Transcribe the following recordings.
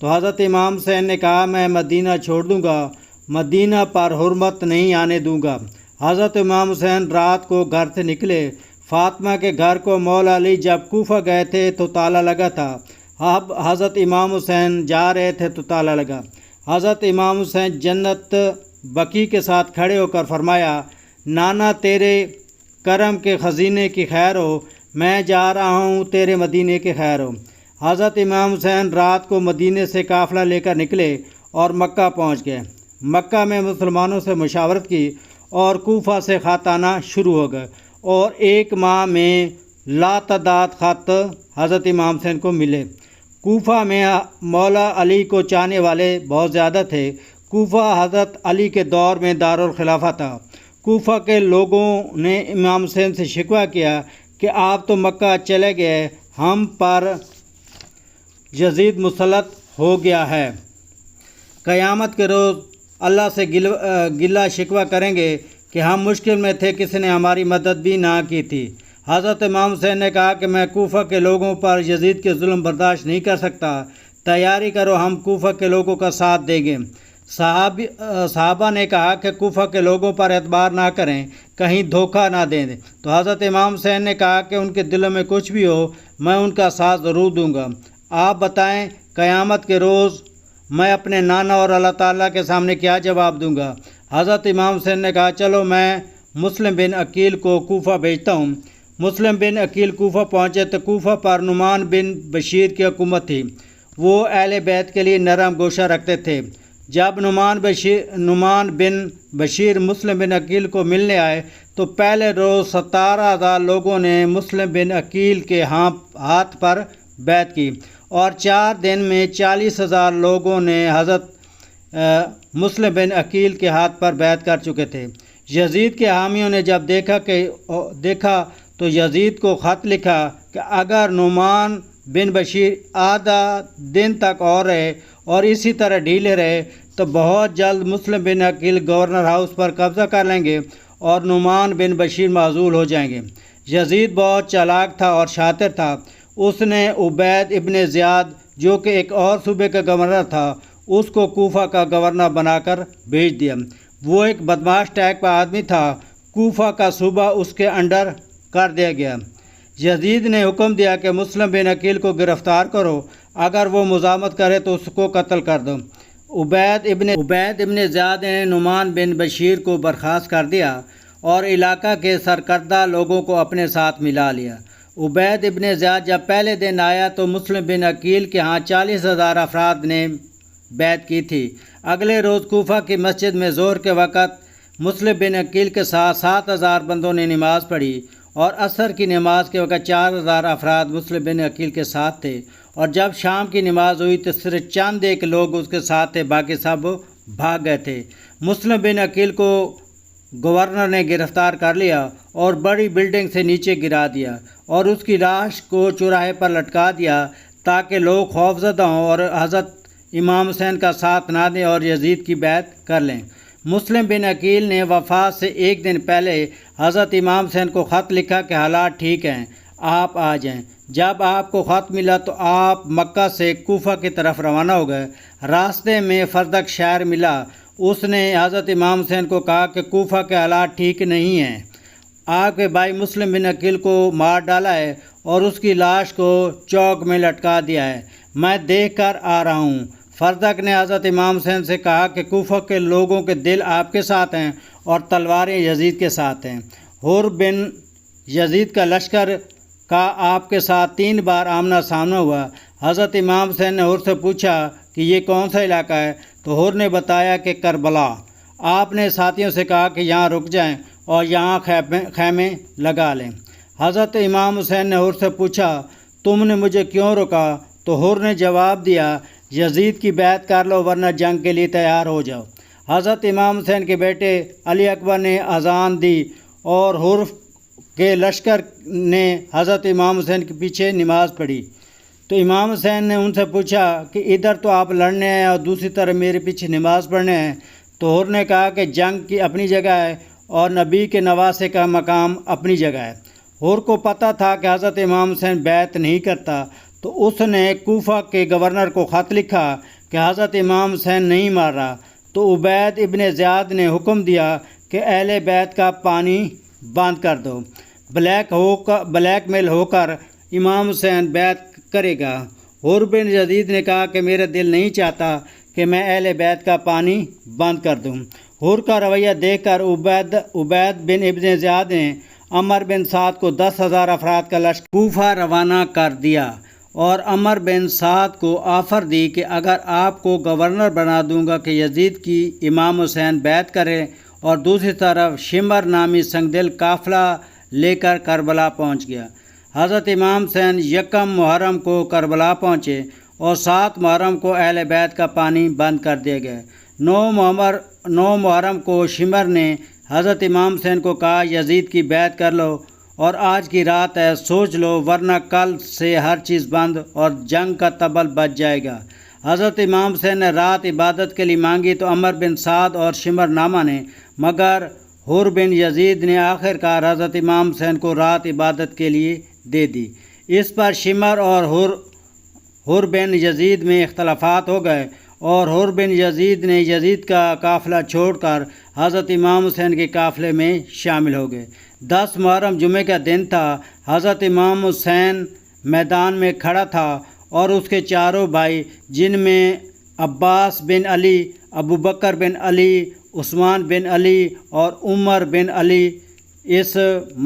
تو حضرت امام حسین نے کہا میں مدینہ چھوڑ دوں گا، مدینہ پر حرمت نہیں آنے دوں گا۔ حضرت امام حسین رات کو گھر سے نکلے۔ فاطمہ کے گھر کو مولا علی جب کوفہ گئے تھے تو تالا لگا تھا۔ اب حضرت امام حسین جا رہے تھے تو تالا لگا۔ حضرت امام حسین جنت بقیع کے ساتھ کھڑے ہو کر فرمایا، نانا تیرے کرم کے خزینے کی خیر ہو، میں جا رہا ہوں تیرے مدینے کی خیر ہو۔ حضرت امام حسین رات کو مدینے سے قافلہ لے کر نکلے اور مکہ پہنچ گئے۔ مکہ میں مسلمانوں سے مشاورت کی اور کوفہ سے خط آنا شروع ہو گئے اور 1 ماہ میں لاتعداد خط حضرت امام حسین کو ملے۔ کوفہ میں مولا علی کو چاہنے والے بہت زیادہ تھے۔ کوفہ حضرت علی کے دور میں دارالخلافہ تھا۔ کوفہ کے لوگوں نے امام حسین سے شکوہ کیا کہ آپ تو مکہ چلے گئے، ہم پر یزید مسلط ہو گیا ہے، قیامت کے روز اللہ سے گلہ شکوہ کریں گے کہ ہم مشکل میں تھے، کسی نے ہماری مدد بھی نہ کی تھی۔ حضرت امام حسین نے کہا کہ میں کوفہ کے لوگوں پر یزید کے ظلم برداشت نہیں کر سکتا، تیاری کرو، ہم کوفہ کے لوگوں کا ساتھ دیں گے۔ صحابہ نے کہا کہ کوفہ کے لوگوں پر اعتبار نہ کریں، کہیں دھوکہ نہ دیں۔ تو حضرت امام حسین نے کہا کہ ان کے دلوں میں کچھ بھی ہو، میں ان کا ساتھ ضرور دوں گا۔ آپ بتائیں قیامت کے روز میں اپنے نانا اور اللہ تعالیٰ کے سامنے کیا جواب دوں گا؟ حضرت امام حسین نے کہا چلو میں مسلم بن عقیل کو کوفہ بھیجتا ہوں۔ مسلم بن عقیل کوفہ پہنچے تو کوفہ پر نعمان بن بشیر کی حکومت تھی۔ وہ اہل بیت کے لیے نرم گوشہ رکھتے تھے۔ جب نعمان بن بشیر مسلم بن عقیل کو ملنے آئے تو پہلے روز 17,000 لوگوں نے مسلم بن عقیل کے ہاتھ پر بیعت کی اور 4 دن میں 40,000 لوگوں نے حضرت مسلم بن عقیل کے ہاتھ پر بیعت کر چکے تھے۔ یزید کے حامیوں نے جب دیکھا تو یزید کو خط لکھا کہ اگر نعمان بن بشیر آدھا دن تک اور رہے اور اسی طرح ڈھیلے رہے تو بہت جلد مسلم بن عقیل گورنر ہاؤس پر قبضہ کر لیں گے اور نعمان بن بشیر معزول ہو جائیں گے۔ یزید بہت چالاک تھا اور شاطر تھا۔ اس نے عبید ابن زیاد جو کہ ایک اور صوبے کا گورنر تھا اس کو کوفہ کا گورنر بنا کر بھیج دیا۔ وہ ایک بدماش ٹائپ کا آدمی تھا۔ کوفہ کا صوبہ اس کے انڈر کر دیا گیا۔ یزید نے حکم دیا کہ مسلم بن عقیل کو گرفتار کرو، اگر وہ مزاحمت کرے تو اس کو قتل کر دو۔ عبید ابن زیاد نے نعمان بن بشیر کو برخاست کر دیا اور علاقہ کے سرکردہ لوگوں کو اپنے ساتھ ملا لیا۔ عبید ابن زیاد جب پہلے دن آیا تو مسلم بن عقیل کے ہاں 40,000 افراد نے بیعت کی تھی۔ اگلے روز کوفہ کی مسجد میں ظہر کے وقت مسلم بن عقیل کے ساتھ 7,000 بندوں نے نماز پڑھی اور عصر کی نماز کے وقت 4,000 افراد مسلم بن عقیل کے ساتھ تھے، اور جب شام کی نماز ہوئی تو صرف چند ایک لوگ اس کے ساتھ تھے، باقی سب بھاگ گئے تھے۔ مسلم بن عقیل کو گورنر نے گرفتار کر لیا اور بڑی بلڈنگ سے نیچے گرا دیا اور اس کی لاش کو چوراہے پر لٹکا دیا تاکہ لوگ خوفزدہ ہوں اور حضرت امام حسین کا ساتھ نہ دیں اور یزید کی بیعت کر لیں۔ مسلم بن عقیل نے وفات سے 1 دن پہلے حضرت امام حسین کو خط لکھا کہ حالات ٹھیک ہیں، آپ آ جائیں۔ جب آپ کو خط ملا تو آپ مکہ سے کوفہ کی طرف روانہ ہو گئے۔ راستے میں فردق شہر ملا۔ اس نے حضرت امام حسین کو کہا کہ کوفہ کے حالات ٹھیک نہیں ہیں، آپ کے بھائی مسلم بن عقیل کو مار ڈالا ہے اور اس کی لاش کو چوک میں لٹکا دیا ہے، میں دیکھ کر آ رہا ہوں۔ فردق نے حضرت امام حسین سے کہا کہ کوفہ کے لوگوں کے دل آپ کے ساتھ ہیں اور تلواریں یزید کے ساتھ ہیں۔ حر بن یزید کا لشکر کا آپ کے ساتھ 3 بار آمنا سامنا ہوا۔ حضرت امام حسین نے حر سے پوچھا کہ یہ کون سا علاقہ ہے؟ تو حر نے بتایا کہ کربلا۔ آپ نے ساتھیوں سے کہا کہ یہاں رک جائیں اور یہاں خیمے لگا لیں۔ حضرت امام حسین نے حر سے پوچھا تم نے مجھے کیوں روکا؟ تو حر نے جواب دیا یزید کی بیعت کر لو ورنہ جنگ کے لیے تیار ہو جاؤ۔ حضرت امام حسین کے بیٹے علی اکبر نے اذان دی اور حر کے لشکر نے حضرت امام حسین کے پیچھے نماز پڑھی۔ تو امام حسین نے ان سے پوچھا کہ ادھر تو آپ لڑنے ہیں اور دوسری طرف میرے پیچھے نماز پڑھنے ہیں۔ تو حر نے کہا کہ جنگ کی اپنی جگہ ہے اور نبی کے نواسے کا مقام اپنی جگہ ہے۔ حر کو پتہ تھا کہ حضرت امام حسین بیعت نہیں کرتا، تو اس نے کوفہ کے گورنر کو خط لکھا کہ حضرت امام حسین نہیں مار رہا، تو عبید ابن زیاد نے حکم دیا کہ اہل بیت کا پانی بند کر دو، بلیک میل ہو کر امام حسین بیعت کرے گا۔ حر بن یزید نے کہا کہ میرا دل نہیں چاہتا کہ میں اہل بیت کا پانی بند کر دوں۔ حر کا رویہ دیکھ کر عبید بن ابن زیاد نے عمر بن سعد کو 10,000 افراد کا لشکر کوفہ روانہ کر دیا اور عمر بن سعد کو آفر دی کہ اگر آپ کو گورنر بنا دوں گا کہ یزید کی امام حسین بیعت کرے، اور دوسری طرف شمر نامی سنگدل قافلہ لے کر کربلا پہنچ گیا۔ حضرت امام حسین 1 محرم کو کربلا پہنچے اور 7 محرم کو اہل بیت کا پانی بند کر دیا گیا۔ 9 محرم کو شمر نے حضرت امام حسین کو کہا یزید کی بیعت کر لو اور آج کی رات ہے، سوچ لو ورنہ کل سے ہر چیز بند اور جنگ کا طبل بج جائے گا۔ حضرت امام حسین نے رات عبادت کے لیے مانگی تو عمر بن سعد اور شمر نامہ نے، مگر حر بن یزید نے آخر کار حضرت امام حسین کو رات عبادت کے لیے دے دی۔ اس پر شمر اور حر بن یزید میں اختلافات ہو گئے اور حر بن یزید نے یزید کا قافلہ چھوڑ کر حضرت امام حسین کے قافلے میں شامل ہو گئے۔ 10 محرم جمعے کا دن تھا۔ حضرت امام حسین میدان میں کھڑا تھا اور اس کے چاروں بھائی، جن میں عباس بن علی، ابوبکر بن علی، عثمان بن علی اور عمر بن علی، اس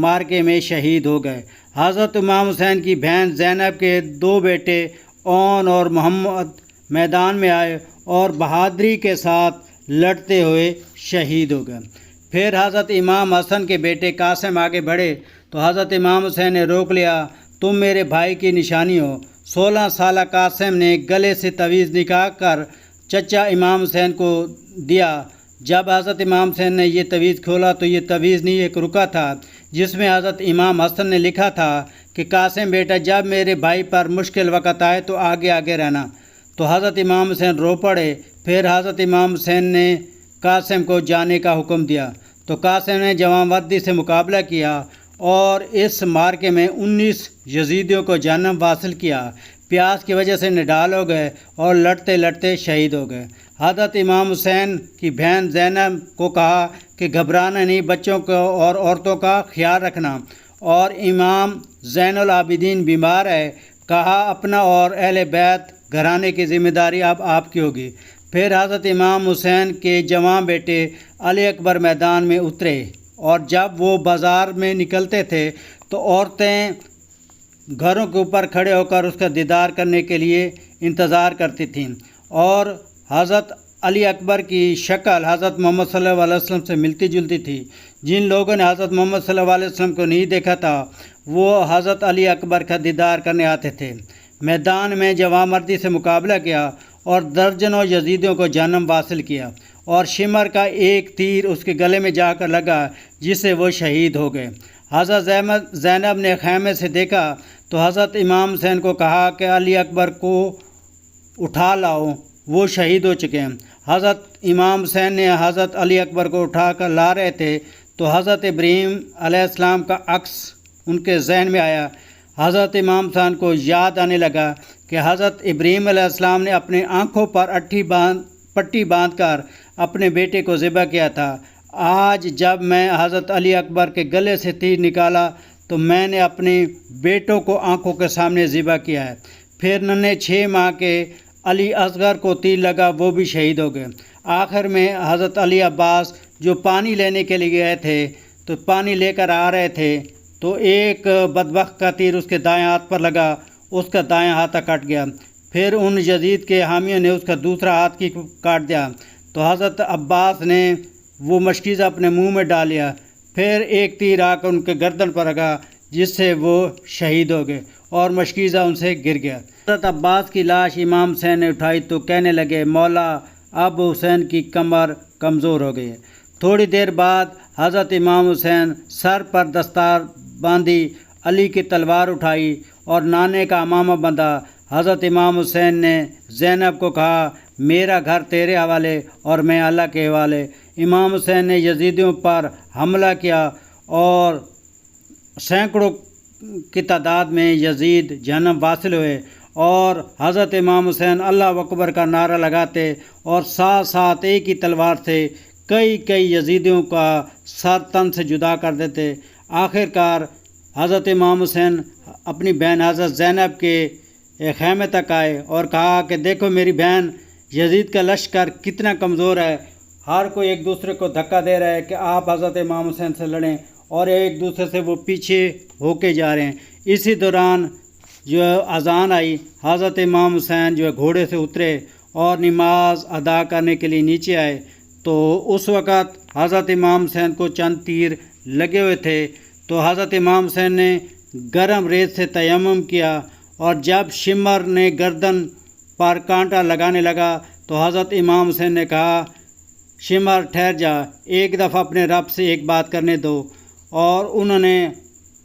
مارکے میں شہید ہو گئے۔ حضرت امام حسین کی بہن زینب کے 2 بیٹے اون اور محمد میدان میں آئے اور بہادری کے ساتھ لڑتے ہوئے شہید ہو گئے۔ پھر حضرت امام حسن کے بیٹے قاسم آگے بڑھے تو حضرت امام حسین نے روک لیا، تم میرے بھائی کی نشانی ہو۔ 16 سالہ قاسم نے گلے سے تعویذ نکال کر چچا امام حسین کو دیا۔ جب حضرت امام حسین نے یہ تعویذ کھولا تو یہ تعویذ نہیں، ایک رکا تھا جس میں حضرت امام حسن نے لکھا تھا کہ قاسم بیٹا، جب میرے بھائی پر مشکل وقت آئے تو آگے آگے رہنا۔ تو حضرت امام حسین رو پڑے۔ پھر حضرت امام حسین نے قاسم کو جانے کا حکم دیا تو قاسم نے جواں مردی سے مقابلہ کیا اور اس مارکے میں 19 یزیدیوں کو جہنم واصل کیا۔ پیاس کی وجہ سے نڈال ہو گئے اور لڑتے لڑتے شہید ہو گئے۔ حضرت امام حسین کی بہن زینب کو کہا کہ گھبرانا نہیں، بچوں کو اور عورتوں کا خیال رکھنا، اور امام زین العابدین بیمار ہے، کہا اپنا اور اہل بیت گھرانے کی ذمہ داری اب آپ کی ہوگی۔ پھر حضرت امام حسین کے جوان بیٹے علی اکبر میدان میں اترے اور جب وہ بازار میں نکلتے تھے تو عورتیں گھروں کے اوپر کھڑے ہو کر اس کا دیدار کرنے کے لیے انتظار کرتی تھیں، اور حضرت علی اکبر کی شکل حضرت محمد صلی اللہ علیہ وسلم سے ملتی جلتی تھی۔ جن لوگوں نے حضرت محمد صلی اللہ علیہ وسلم کو نہیں دیکھا تھا وہ حضرت علی اکبر کا دیدار کرنے آتے تھے۔ میدان میں جوان مردی سے مقابلہ کیا اور درجنوں یزیدیوں کو جہنم واصل کیا، اور شمر کا ایک تیر اس کے گلے میں جا کر لگا جس سے وہ شہید ہو گئے۔ حضرت زینب نے خیمے سے دیکھا تو حضرت امام حسین کو کہا کہ علی اکبر کو اٹھا لاؤ، وہ شہید ہو چکے ہیں۔ حضرت امام حسین نے حضرت علی اکبر کو اٹھا کر لا رہے تھے تو حضرت ابراہیم علیہ السلام کا عکس ان کے ذہن میں آیا۔ حضرت امام حسین کو یاد آنے لگا کہ حضرت ابراہیم علیہ السلام نے اپنے آنکھوں پر پٹی باندھ کر اپنے بیٹے کو ذبح کیا تھا۔ آج جب میں حضرت علی اکبر کے گلے سے تیر نکالا تو میں نے اپنے بیٹوں کو آنکھوں کے سامنے ذبح کیا ہے۔ پھر ننھے 6 ماہ کے علی اصغر کو تیر لگا، وہ بھی شہید ہو گئے۔ آخر میں حضرت علی عباس جو پانی لینے کے لیے گئے تھے تو پانی لے کر آ رہے تھے تو ایک بدبخت کا تیر اس کے دائیں ہاتھ پر لگا، اس کا دائیں ہاتھ کٹ گیا۔ پھر ان یزید کے حامیوں نے اس کا دوسرا ہاتھ کی کاٹ دیا تو حضرت عباس نے وہ مشکیزہ اپنے منہ میں ڈال لیا۔ پھر ایک تیر آ کر ان کے گردن پر لگا جس سے وہ شہید ہو گئے اور مشکیزہ ان سے گر گیا۔ حضرت عباس کی لاش امام حسین نے اٹھائی تو کہنے لگے، مولا اب حسین کی کمر کمزور ہو گئی ہے۔ تھوڑی دیر بعد حضرت امام حسین سر پر دستار باندھی، علی کی تلوار اٹھائی اور نانے کا امامہ بندھا۔ حضرت امام حسین نے زینب کو کہا، میرا گھر تیرے حوالے اور میں اللہ کے حوالے۔ امام حسین نے یزیدیوں پر حملہ کیا اور سینکڑوں کی تعداد میں یزید جہنم واصل ہوئے اور حضرت امام حسین اللہ اکبر کا نعرہ لگاتے اور ساتھ ساتھ ایک ہی تلوار سے کئی یزیدیوں کا سر تن سے جدا کر دیتے۔ آخر کار حضرت امام حسین اپنی بہن حضرت زینب کے خیمے تک آئے اور کہا کہ دیکھو میری بہن، یزید کا لشکر کتنا کمزور ہے، ہر کوئی ایک دوسرے کو دھکا دے رہا ہے کہ آپ حضرت امام حسین سے لڑیں، اور ایک دوسرے سے وہ پیچھے ہو کے جا رہے ہیں۔ اسی دوران جو اذان آئی، حضرت امام حسین جو ہے گھوڑے سے اترے اور نماز ادا کرنے کے لیے نیچے آئے، تو اس وقت حضرت امام حسین کو چند تیر لگے ہوئے تھے، تو حضرت امام حسین نے گرم ریت سے تیمم کیا، اور جب شمر نے گردن پر کانٹا لگانے لگا تو حضرت امام حسین نے کہا شمر ٹھہر جا، ایک دفعہ اپنے رب سے ایک بات کرنے دو، اور انہوں نے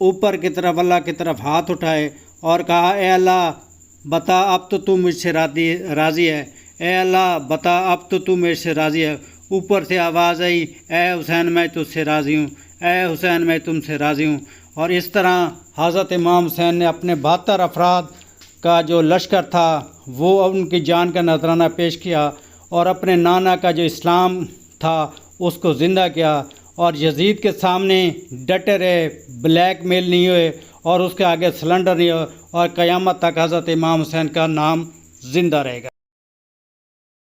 اوپر کی طرف اللہ کی طرف ہاتھ اٹھائے اور کہا اے اللہ بتا اب تو مجھ سے راضی ہے، اے اللہ بتا اب تو مجھ سے راضی ہے۔ اوپر سے آواز آئی اے حسین میں تجھ سے راضی ہوں، اے حسین میں تم سے راضی ہوں۔ اور اس طرح حضرت امام حسین نے اپنے 72 افراد کا جو لشکر تھا وہ ان کی جان کا نذرانہ پیش کیا، اور اپنے نانا کا جو اسلام تھا اس کو زندہ کیا، اور یزید کے سامنے ڈٹے رہے، بلیک میل نہیں ہوئے اور اس کے آگے سلنڈر نہیں ہوئے، اور قیامت تک حضرت امام حسین کا نام زندہ رہے گا۔